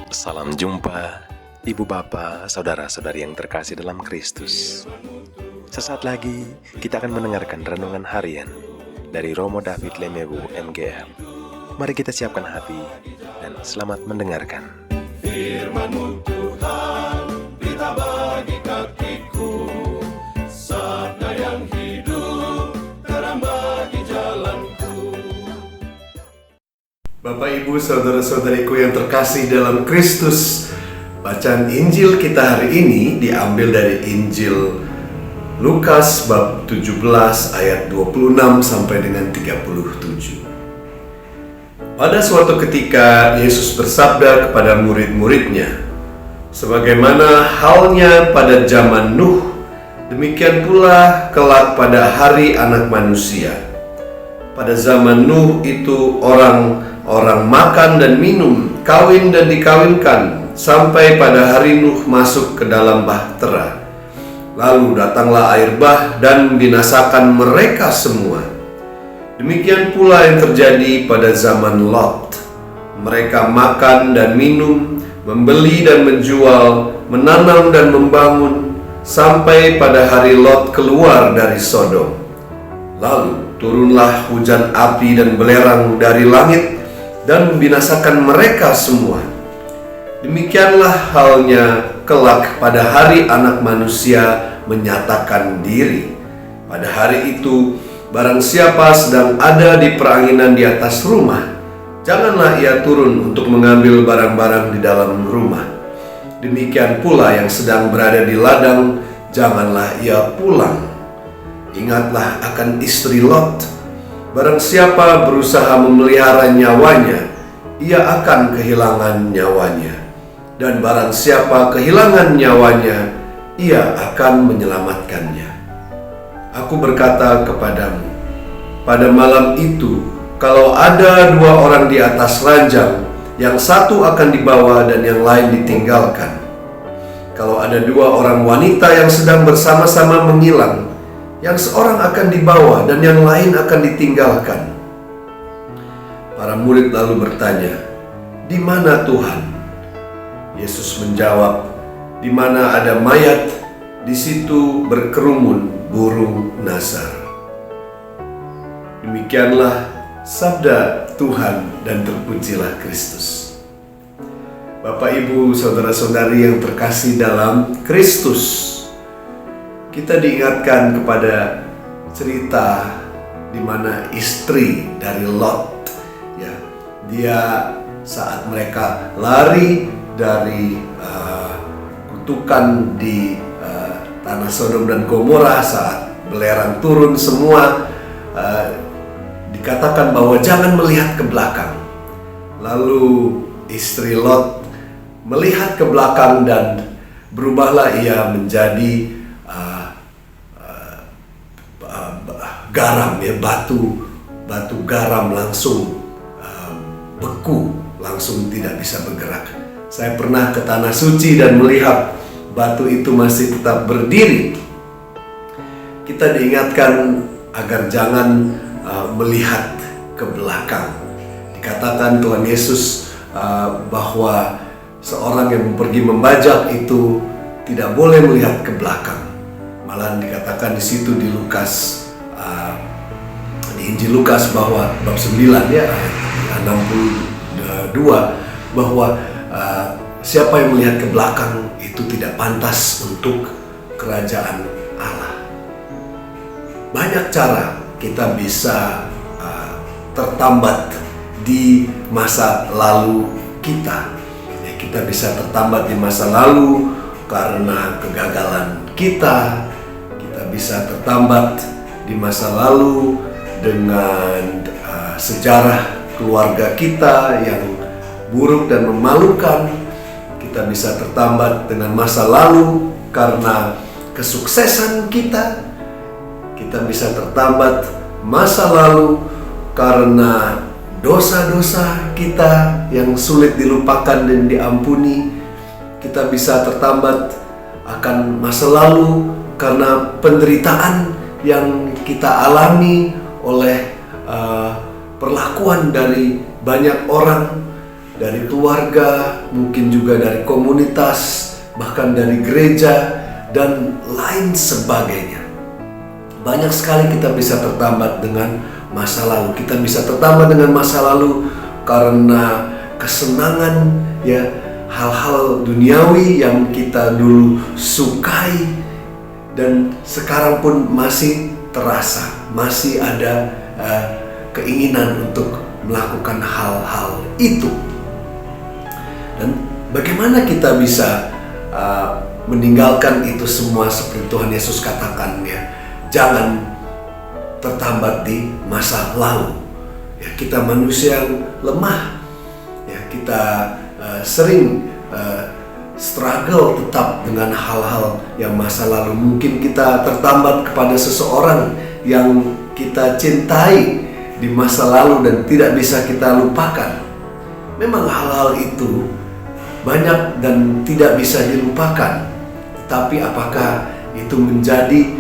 Salam jumpa, Ibu Bapa, Saudara-saudari yang terkasih dalam Kristus. Sesaat lagi kita akan mendengarkan renungan harian dari Romo David Lemewu MGR. Mari kita siapkan hati dan selamat mendengarkan. Firman-Mu Tuhan, berita bagi kakiku, sabda yang hidup, terang bagi jalanku. Bapak, Ibu, Saudara-saudariku yang terkasih dalam Kristus, bacaan Injil kita hari ini diambil dari Injil Lukas bab 17 ayat 26 sampai dengan 37. Pada suatu ketika Yesus bersabda kepada murid-muridnya, "Sebagaimana halnya pada zaman Nuh, demikian pula kelak pada hari Anak Manusia. Pada zaman Nuh itu orang makan dan minum, kawin dan dikawinkan, sampai pada hari Nuh masuk ke dalam bahtera. Lalu datanglah air bah dan membinasakan mereka semua. Demikian pula yang terjadi pada zaman Lot. Mereka makan dan minum, membeli dan menjual, menanam dan membangun, sampai pada hari Lot keluar dari Sodom. Lalu turunlah hujan api dan belerang dari langit dan membinasakan mereka semua. Demikianlah halnya kelak pada hari Anak Manusia menyatakan diri. Pada hari itu, barang siapa sedang ada di peranginan di atas rumah, janganlah ia turun untuk mengambil barang-barang di dalam rumah. Demikian pula yang sedang berada di ladang, janganlah ia pulang. Ingatlah akan istri Lot. Barang siapa berusaha memelihara nyawanya, ia akan kehilangan nyawanya. Dan barang siapa kehilangan nyawanya, ia akan menyelamatkannya. Aku berkata kepadamu, pada malam itu, kalau ada dua orang di atas ranjang, yang satu akan dibawa dan yang lain ditinggalkan. Kalau ada dua orang wanita yang sedang bersama-sama mengilang, yang seorang akan dibawa dan yang lain akan ditinggalkan." Para murid lalu bertanya, "Di mana Tuhan?" Yesus menjawab, "Di mana ada mayat, di situ berkerumun burung nasar." Demikianlah sabda Tuhan dan terpujilah Kristus. Bapak, Ibu, Saudara-saudari yang terkasih dalam Kristus, kita diingatkan kepada cerita di mana istri dari Lot, ya, dia saat mereka lari dari kutukan di tanah Sodom dan Gomora, saat belerang turun semua, dikatakan bahwa jangan melihat ke belakang. Lalu istri Lot melihat ke belakang dan berubahlah ia menjadi garam, ya, batu garam langsung beku, langsung tidak bisa bergerak. Saya pernah ke Tanah Suci dan melihat batu itu masih tetap berdiri. Kita diingatkan agar jangan melihat ke belakang. Dikatakan Tuhan Yesus bahwa seorang yang pergi membajak itu tidak boleh melihat ke belakang. Malah dikatakan di situ di Lukas, di Injil Lukas bahwa bab 9 ya ayat 62, bahwa siapa yang melihat ke belakang itu tidak pantas untuk kerajaan Allah. Banyak cara kita bisa tertambat di masa lalu kita. Ya, kita bisa tertambat di masa lalu karena kegagalan kita. Kita bisa tertambat di masa lalu dengan sejarah keluarga kita yang buruk dan memalukan. Kita bisa tertambat dengan masa lalu karena kesuksesan kita. Kita bisa tertambat masa lalu karena dosa-dosa kita yang sulit dilupakan dan diampuni. Kita bisa tertambat akan masa lalu karena penderitaan yang kita alami oleh perlakuan dari banyak orang. dari keluarga, mungkin juga dari komunitas, bahkan dari gereja, dan lain sebagainya. Banyak sekali kita bisa tertambat dengan masa lalu. Kita bisa tertambat dengan masa lalu karena kesenangan, ya, hal-hal duniawi yang kita dulu sukai dan sekarang pun masih terasa, masih ada keinginan untuk melakukan hal-hal itu. Dan bagaimana kita bisa meninggalkan itu semua seperti Tuhan Yesus katakan, ya, jangan tertambat di masa lalu. Ya, kita manusia yang lemah, ya, kita sering struggle tetap dengan hal-hal yang masa lalu. Mungkin kita tertambat kepada seseorang yang kita cintai di masa lalu dan tidak bisa kita lupakan. Memang hal-hal itu banyak dan tidak bisa dilupakan. Tapi apakah itu menjadi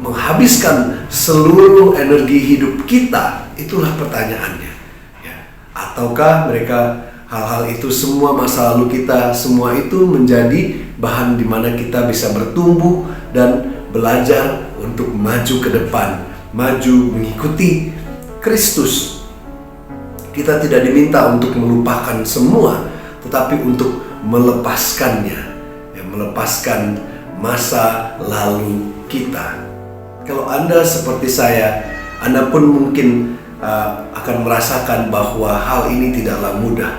menghabiskan seluruh energi hidup kita? Itulah pertanyaannya. Ya. Ataukah mereka hal-hal itu semua, masa lalu kita semua itu menjadi bahan di mana kita bisa bertumbuh dan belajar untuk maju ke depan, maju mengikuti Kristus. Kita tidak diminta untuk melupakan semua, tetapi untuk melepaskannya, ya, melepaskan masa lalu kita. Kalau Anda seperti saya, Anda pun mungkin akan merasakan bahwa hal ini tidaklah mudah.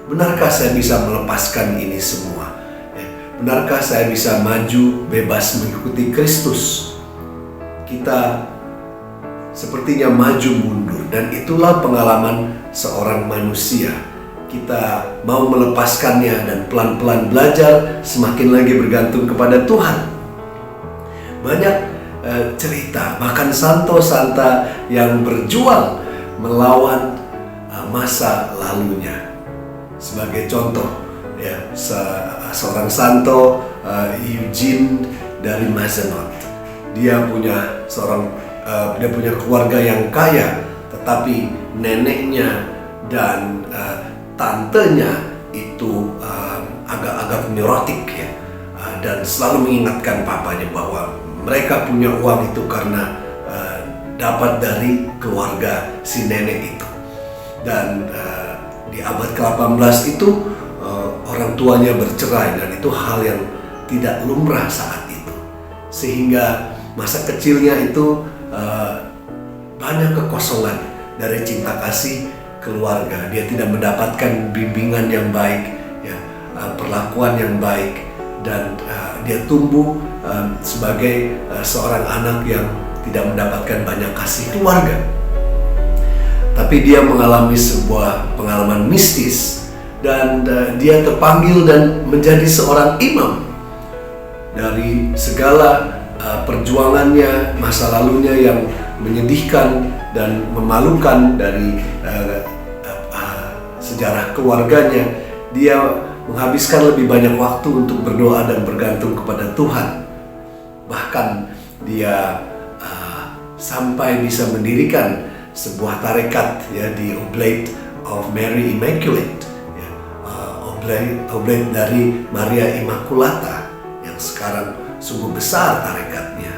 Benarkah saya bisa melepaskan ini semua? Benarkah saya bisa maju bebas mengikuti Kristus? Kita sepertinya maju mundur, dan itulah pengalaman seorang manusia. Kita mau melepaskannya dan pelan-pelan belajar semakin lagi bergantung kepada Tuhan. Banyak cerita, bahkan santo-santa yang berjuang melawan masa lalunya. Sebagai contoh, ya, seorang santo Eugene dari Mazenot. Dia punya keluarga yang kaya, tetapi neneknya dan tantenya itu agak-agak neurotik, ya, dan selalu mengingatkan papanya bahwa mereka punya uang itu karena dapat dari keluarga si nenek itu. Dan di abad ke-18 itu orang tuanya bercerai, dan itu hal yang tidak lumrah saat itu. Sehingga masa kecilnya itu banyak kekosongan dari cinta kasih keluarga. Dia tidak mendapatkan bimbingan yang baik, ya, perlakuan yang baik, dan dia tumbuh sebagai seorang anak yang tidak mendapatkan banyak kasih keluarga. Tapi dia mengalami sebuah pengalaman mistis, dan dia terpanggil dan menjadi seorang imam. Dari segala perjuangannya, masa lalunya yang menyedihkan dan memalukan dari sejarah keluarganya, dia menghabiskan lebih banyak waktu untuk berdoa dan bergantung kepada Tuhan. Bahkan dia sampai bisa mendirikan sebuah tarekat, ya, di Oblate of Mary Immaculate, ya, Oblate dari Maria Immaculata, yang sekarang sungguh besar tarekatnya.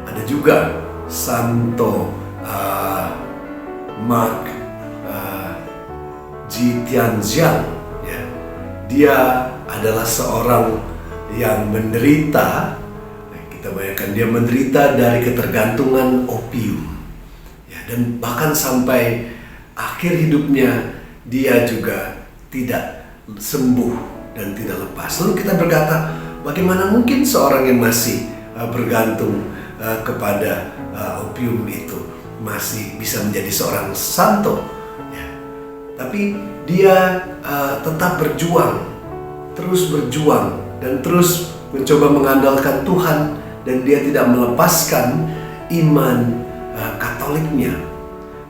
Ada juga Santo Mark Ji Tianjiang, ya. Dia adalah seorang yang menderita, kita bayangkan dia menderita dari ketergantungan opium, ya, dan bahkan sampai akhir hidupnya dia juga tidak sembuh dan tidak lepas. Lalu kita berkata, bagaimana mungkin seorang yang masih bergantung kepada opium itu masih bisa menjadi seorang santo, ya. Tapi dia tetap berjuang, terus berjuang, dan terus mencoba mengandalkan Tuhan, dan dia tidak melepaskan iman Katoliknya.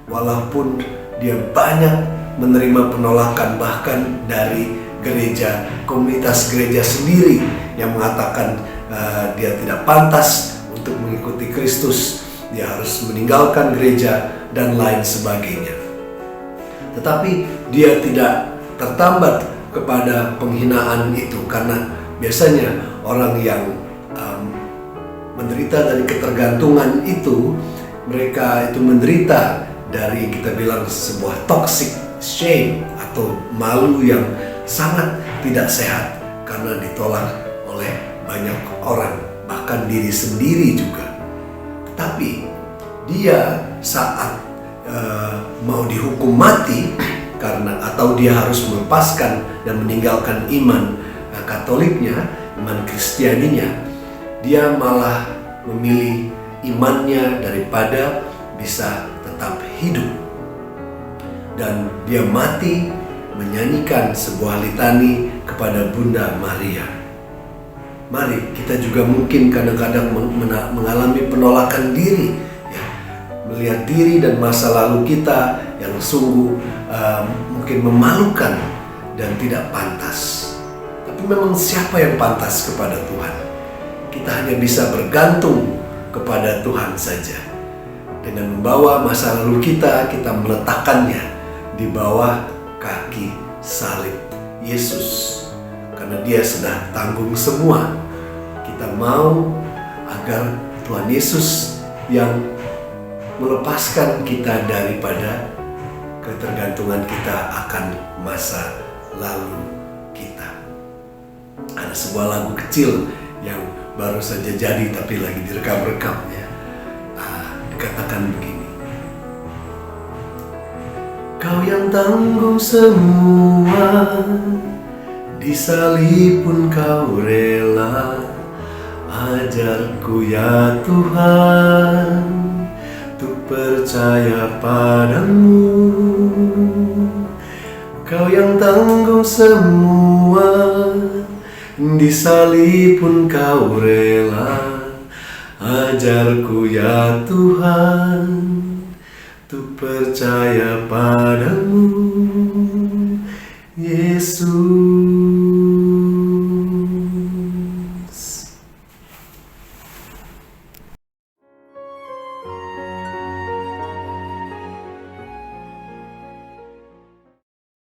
Walaupun dia banyak menerima penolakan, bahkan dari gereja, komunitas gereja sendiri yang mengatakan dia tidak pantas untuk mengikuti Kristus, dia harus meninggalkan gereja dan lain sebagainya. Tetapi dia tidak tertambat kepada penghinaan itu, karena biasanya orang yang menderita dari ketergantungan itu, mereka itu menderita dari, kita bilang, sebuah toxic shame atau malu yang sangat tidak sehat karena ditolak oleh banyak orang, bahkan diri sendiri juga. Tetapi dia saat mau dihukum mati atau dia harus melepaskan dan meninggalkan iman Katoliknya, iman Kristianinya, dia malah memilih imannya daripada bisa tetap hidup. Dan dia mati menyanyikan sebuah litani kepada Bunda Maria. Mari kita juga mungkin kadang-kadang mengalami penolakan diri, ya, melihat diri dan masa lalu kita yang sungguh mungkin memalukan dan tidak pantas. Tapi memang siapa yang pantas kepada Tuhan? Kita hanya bisa bergantung kepada Tuhan saja. Dengan membawa masa lalu kita meletakkannya di bawah kaki salib Yesus. Karena dia sudah tanggung semua. Kita mau agar Tuhan Yesus yang melepaskan kita daripada ketergantungan kita akan masa lalu kita. Ada sebuah lagu kecil yang baru saja jadi tapi lagi direkam-rekam, ya. Dikatakan begini: Kau yang tanggung semua, di salib pun kau rela. Ajarku ya Tuhan, untuk percaya padamu. Kau yang tanggung semua, di salib pun kau rela. Ajarku ya Tuhan, percaya padamu, Yesus.